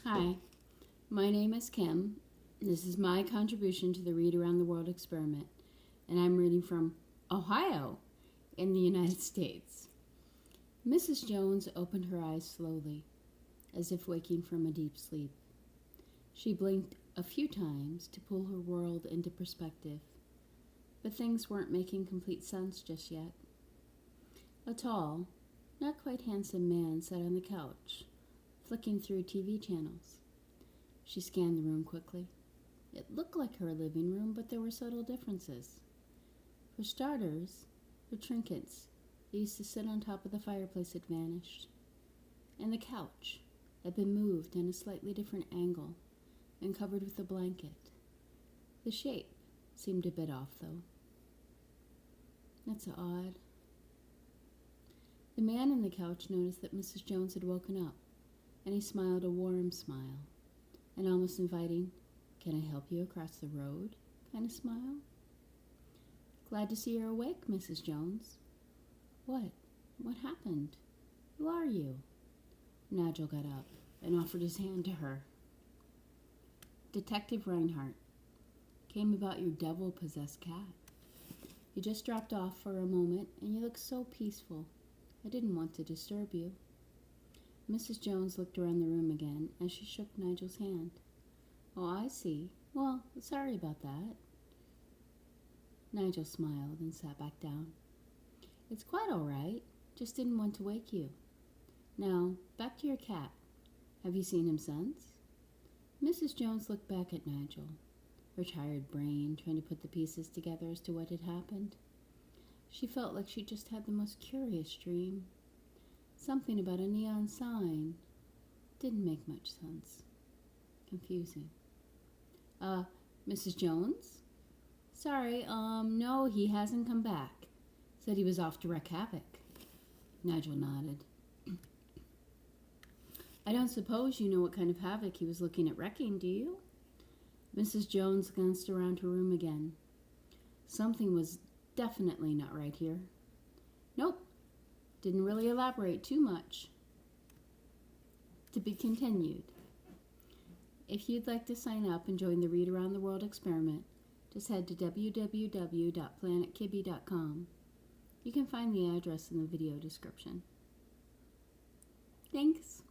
Hi, my name is Kim. This is my contribution to the Read Around the World experiment, and I'm reading from Ohio in the United States. Mrs. Jones opened her eyes slowly, as if waking from a deep sleep. She blinked a few times to pull her world into perspective, but things weren't making complete sense just yet. A tall, not quite handsome man sat on the couch, flicking through TV channels. She scanned the room quickly. It looked like her living room, but there were subtle differences. For starters, her trinkets that used to sit on top of the fireplace had vanished, and the couch had been moved in a slightly different angle and covered with a blanket. The shape seemed a bit off, though. That's odd. The man on the couch noticed that Mrs. Jones had woken up, and he smiled a warm smile, an almost inviting, "Can I help you across the road?" kind of smile. "Glad to see you're awake, Mrs. Jones." What? What happened? Who are you?" Nigel got up and offered his hand to her. "Detective Reinhardt. Came about your devil-possessed cat. You just dropped off for a moment, and you look so peaceful. I didn't want to disturb you." Mrs. Jones looked around the room again as she shook Nigel's hand. "Oh, I see. Well, sorry about that." Nigel smiled and sat back down. "It's quite all right. Just didn't want to wake you. Now, back to your cat. Have you seen him since?" Mrs. Jones looked back at Nigel, her tired brain trying to put the pieces together as to what had happened. She felt like she just had the most curious dream. Something about a neon sign. Didn't make much sense. Confusing. Mrs. Jones? Sorry, no, he hasn't come back. Said he was off to wreak havoc." Nigel nodded. "I don't suppose you know what kind of havoc he was looking at wrecking, do you?" Mrs. Jones glanced around her room again. Something was definitely not right here. "Nope. Didn't really elaborate too much." To be continued. If you'd like to sign up and join the Read Around the World experiment, just head to www.planetkibbe.com. You can find the address in the video description. Thanks.